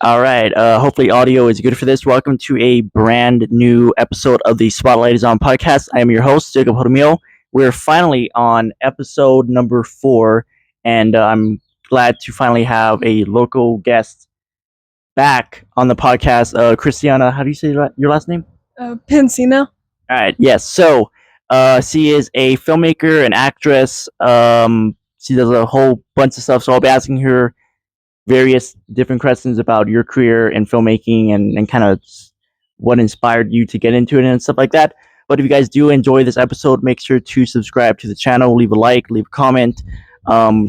All right. Hopefully, audio is good for this. Welcome to a brand new episode of the Spotlight is On podcast. I am your host, Jacob Hormio. We're finally on episode number 4, and I'm glad to finally have a local guest back on the podcast. Christeana, how do you say your last name? Piancino. All right. Yes. So, she is a filmmaker, an actress. She does a whole bunch of stuff. So I'll be asking her various different questions about your career in filmmaking and kind of what inspired you to get into it and stuff like that. But if you guys do enjoy this episode, make sure to subscribe to the channel, leave a like, leave a comment,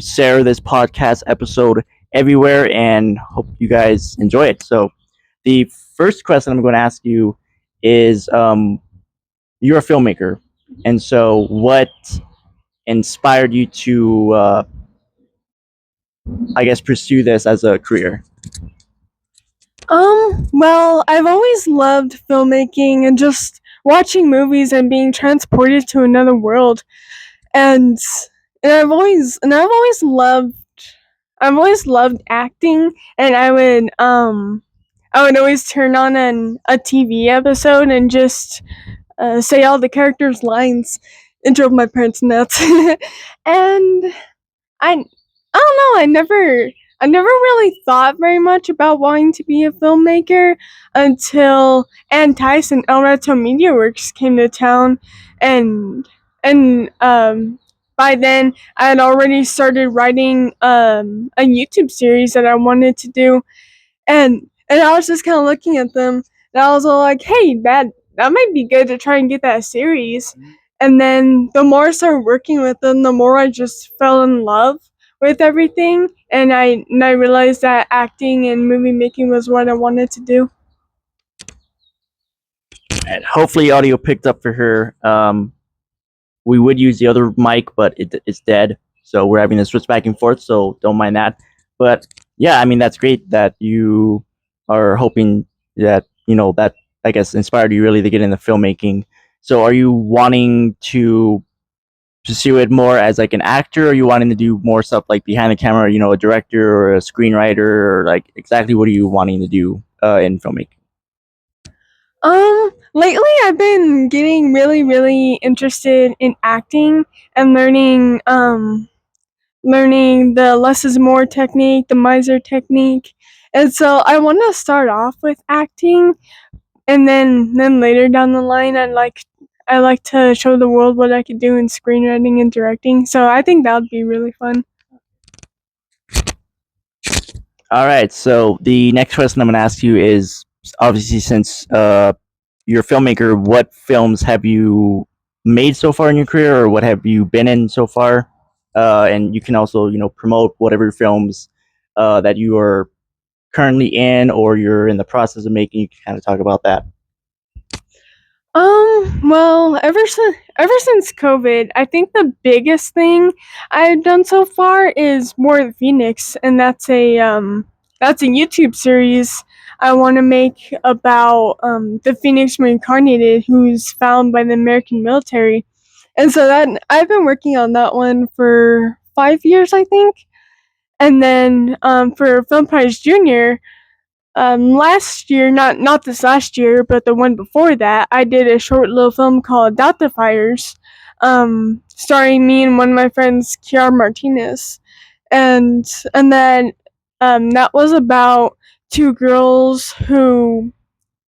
share this podcast episode everywhere, and hope you guys enjoy it. So, the first question I'm going to ask you is you're a filmmaker, and so what inspired you to, I guess, pursue this as a career? Well, I've always loved filmmaking and just watching movies and being transported to another world. And I've always loved acting, and I would always turn on a TV episode and just say all the characters' lines. It drove my parents nuts. And I don't know. I never really thought very much about wanting to be a filmmaker until Ann Tice and El Reto Media Works came to town, and and by then I had already started writing a YouTube series that I wanted to do, and I was just kind of looking at them, and I was all like, "Hey, that might be good to try and get that series." And then the more I started working with them, the more I just fell in love with everything, and I realized that acting and movie making was what I wanted to do. And hopefully, audio picked up for her. We would use the other mic, but it's dead, so we're having to switch back and forth. So don't mind that. But yeah, I mean that's great that you are hoping that that I guess inspired you really to get into filmmaking. So are you wanting to pursue it more as like an actor, or are you wanting to do more stuff like behind the camera? A director or a screenwriter, or like exactly what are you wanting to do in filmmaking? Lately I've been getting really, really interested in acting and learning the less is more technique, the miser technique. And so I want to start off with acting, and then later down the line I like to show the world what I could do in screenwriting and directing. So I think that would be really fun. All right. So the next question I'm going to ask you is obviously since you're a filmmaker, what films have you made so far in your career, or what have you been in so far? And you can also promote whatever films that you are currently in or you're in the process of making. You can kind of talk about that. Well, ever since COVID, I think the biggest thing I've done so far is War of the Phoenix, and that's a YouTube series I want to make about the Phoenix reincarnated who's found by the American military. And so that I've been working on that one for 5 years, I think. And then for Film Prize Junior, last year, not this last year, but the one before that, I did a short little film called Doubt the Fires, starring me and one of my friends, Kiara Martinez, and then that was about two girls who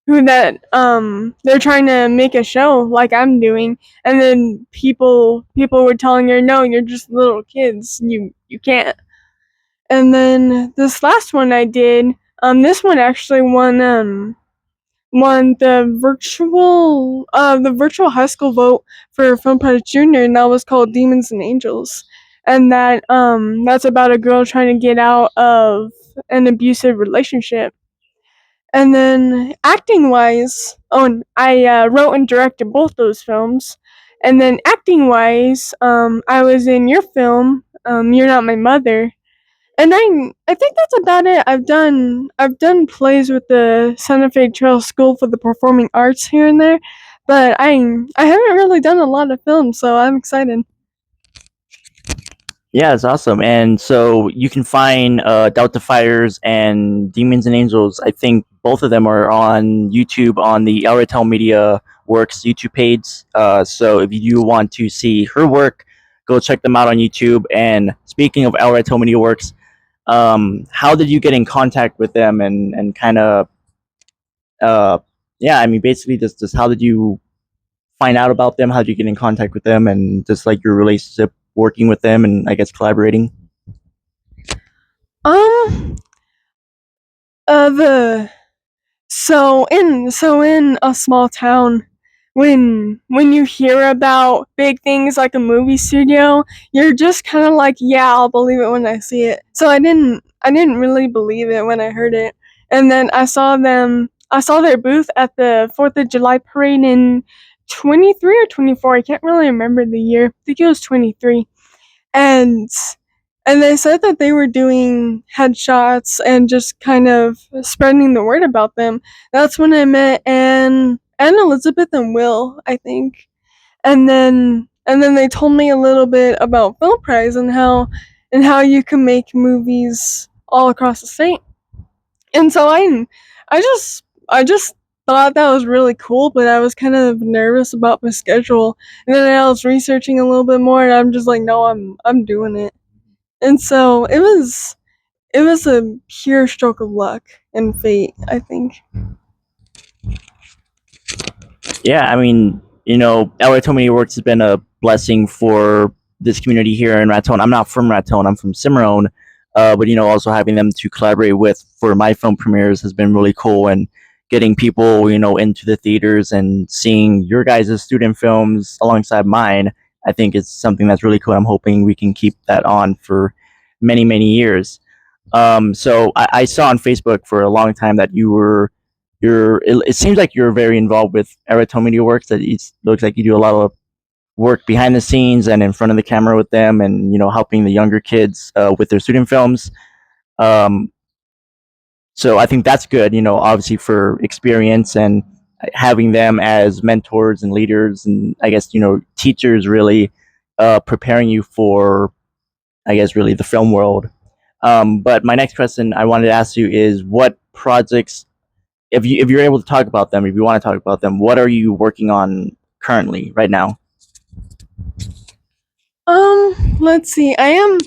that they're trying to make a show like I'm doing, and then people were telling her, no, you're just little kids, you can't. And then this last one I did, this one actually won the virtual high school vote for Film Prize Junior, and that was called Demons and Angels. And that's about a girl trying to get out of an abusive relationship. And then acting wise, and I wrote and directed both those films. And then acting wise, I was in your film, You're Not My Mother, and I think that's about it. I've done plays with the Santa Fe Trail School for the Performing Arts here and there, but I haven't really done a lot of films, so I'm excited. Yeah, it's awesome. And so you can find Delta Fires and Demons and Angels. I think both of them are on YouTube on the El Retel Media Works YouTube page. So if you do want to see her work, go check them out on YouTube. And speaking of El Retel Media Works, how did you get in contact with them and kind of, uh, yeah, I mean, basically just how did you find out about them? How did you get in contact with them and just like your relationship working with them and I guess collaborating? Um, the so in a small town, when you hear about big things like a movie studio, you're just kind of like, yeah, I'll believe it when I see it. So I didn't really believe it when I heard it, and then I saw their booth at the 4th of July parade in 23 or 24. I can't really remember the year. I think it was 23, and they said that they were doing headshots and just kind of spreading the word about them. That's when I met Anne Elizabeth and Will, I think. And then they told me a little bit about Film Prize and how you can make movies all across the state. And so I just thought that was really cool, but I was kind of nervous about my schedule. And then I was researching a little bit more and I'm just like, no, I'm doing it. And so it was a pure stroke of luck and fate, I think. Yeah, I mean, LA Tomini Works has been a blessing for this community here in Raton. I'm not from Raton, I'm from Cimarron. But also having them to collaborate with for my film premieres has been really cool, and getting people, into the theaters and seeing your guys' student films alongside mine, I think is something that's really cool. I'm hoping we can keep that on for many, many years. So I saw on Facebook for a long time that it seems like you're very involved with Erato Media Works. That it looks like you do a lot of work behind the scenes and in front of the camera with them, and helping the younger kids with their student films. Um, so I think that's good. Obviously for experience and having them as mentors and leaders, and I guess teachers really preparing you for, I guess, really the film world. But my next question I wanted to ask you is, what projects, if you're able to talk about them, if you want to talk about them, what are you working on currently right now? Let's see. I am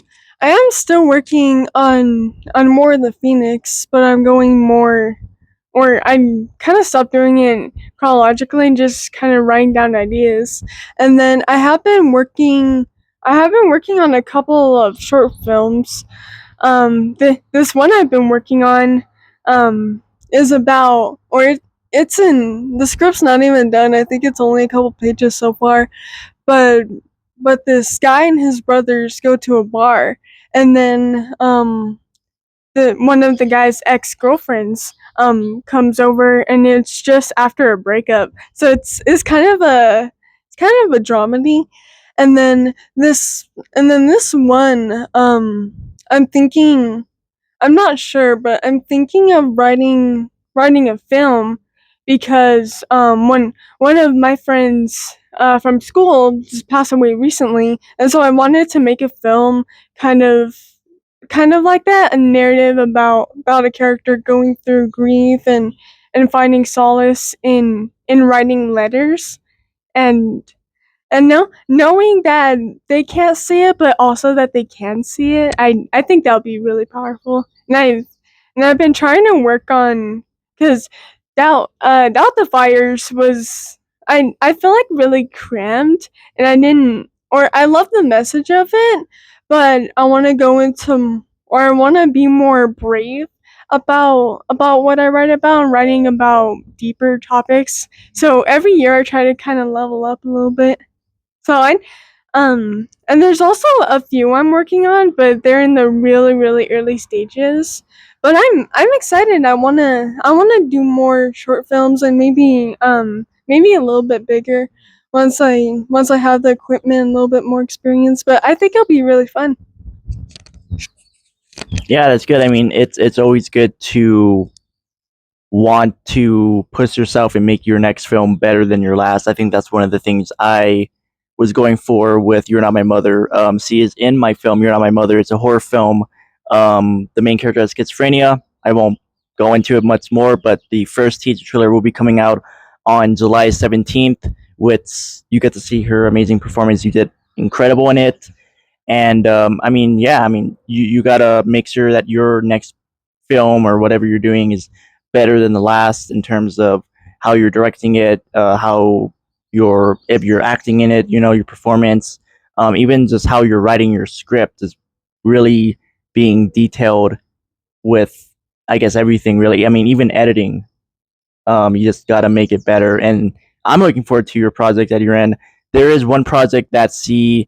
still working on more of the Phoenix, but I'm going more or I'm kind of stopped doing it chronologically and just kind of writing down ideas. And then I have been working on a couple of short films. This one I've been working on is about it's in the script's not even done. I think it's only a couple pages so far, but this guy and his brothers go to a bar, and then the one of the guy's ex-girlfriends comes over, and it's just after a breakup, so it's kind of a dramedy. And then this one, I'm thinking, I'm not sure, but I'm thinking of writing a film, because one of my friends from school just passed away recently, and so I wanted to make a film kind of like that, a narrative about a character going through grief and finding solace in writing letters, and knowing that they can't see it, but also that they can see it, I think that would be really powerful. And I've been trying to work on, because Doubt the Fires was, I feel like really crammed, and I didn't, or I love the message of it, but I want to go into, or I want to be more brave about what I write about, and writing about deeper topics. So every year I try to kind of level up a little bit. So and there's also a few I'm working on, but they're in the really, really early stages. But I'm excited. I wanna do more short films, and maybe a little bit bigger once I have the equipment and a little bit more experience. But I think it'll be really fun. Yeah, that's good. I mean, it's always good to want to push yourself and make your next film better than your last. I think that's one of the things I was going for with You're Not My Mother. C is in my film You're Not My Mother. It's a horror film. The main character has schizophrenia. I won't go into it much more, but the first teaser trailer will be coming out on July 17th. Which you get to see her amazing performance. You did incredible in it. And I mean, yeah, I mean, you gotta make sure that your next film or whatever you're doing is better than the last in terms of how you're directing it, how you're if you're acting in it, you know, your performance, even just how you're writing your script is really being detailed with, I guess, everything really. I mean, even editing, you just gotta make it better. And I'm looking forward to your project that you're in. There is one project that C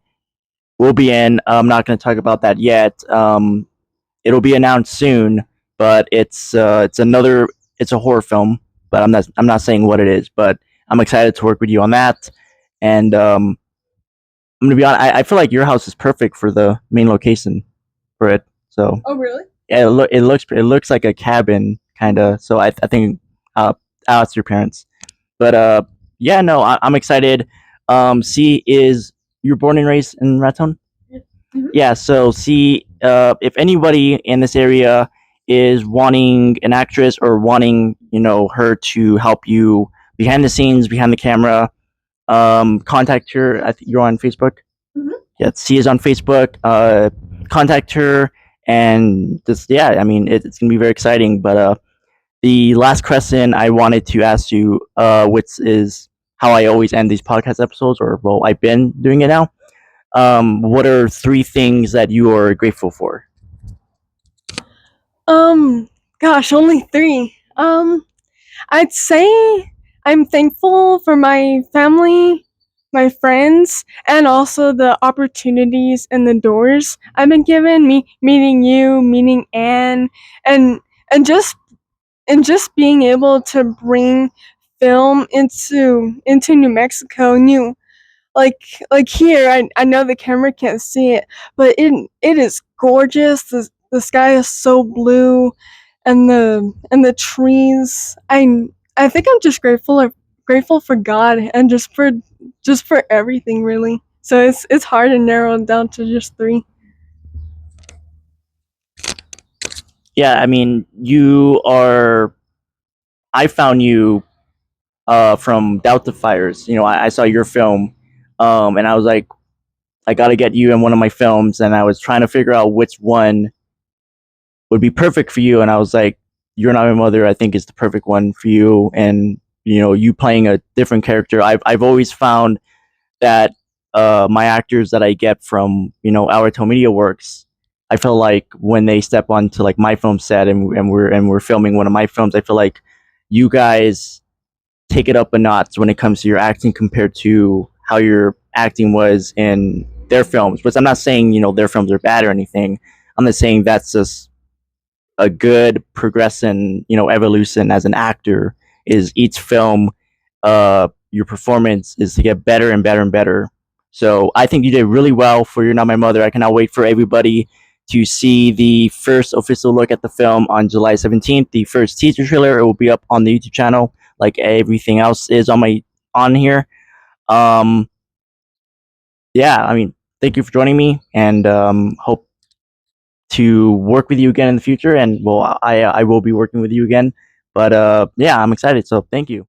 will be in. I'm not going to talk about that yet. It'll be announced soon, but it's a horror film, but I'm not saying what it is. But I'm excited to work with you on that, and I'm gonna be honest. I feel like your house is perfect for the main location for it. So Oh, really? yeah, it looks like a cabin kind of. So I think I'll ask your parents. But yeah, no, I'm excited. C is you're born and raised in Raton? Mhm. Yeah, so see, if anybody in this area is wanting an actress or wanting, her to help you behind the scenes, behind the camera, contact her. I think you're on Facebook. Mhm. Yeah, she is on Facebook. Contact her, and just yeah, I mean, it's gonna be very exciting. But the last question I wanted to ask you, which is how I always end these podcast episodes, or well, I've been doing it now. What are three things that you are grateful for? Um, Gosh, only three. I'd say I'm thankful for my family, my friends, and also the opportunities and the doors I've been given. Me meeting you, meeting Anne, and and just and just being able to bring film into New Mexico. Like here, I know the camera can't see it, but it is gorgeous. The sky is so blue, and the trees. I think I'm just grateful for God, and just for everything really. So it's hard to narrow it down to just three. Yeah, I mean, you are. I found you from Delta Fires. I saw your film, and I was like, I got to get you in one of my films, and I was trying to figure out which one would be perfect for you, and I was like, You're Not My Mother. I think is the perfect one for you, and you playing a different character. I've always found that my actors that I get from our Media Works, I feel like when they step onto like my film set and we're filming one of my films, I feel like you guys take it up a notch when it comes to your acting compared to how your acting was in their films. But I'm not saying their films are bad or anything. I'm just saying that's just a good progression, evolution as an actor. Is each film, your performance is to get better and better and better. So I think you did really well for You're Not My Mother. I cannot wait for everybody to see the first official look at the film on July 17th. The first teaser trailer, it will be up on the YouTube channel, like everything else is on here. Um, yeah, I mean, thank you for joining me, and hope to work with you again in the future. And well, I will be working with you again. But yeah, I'm excited. So thank you.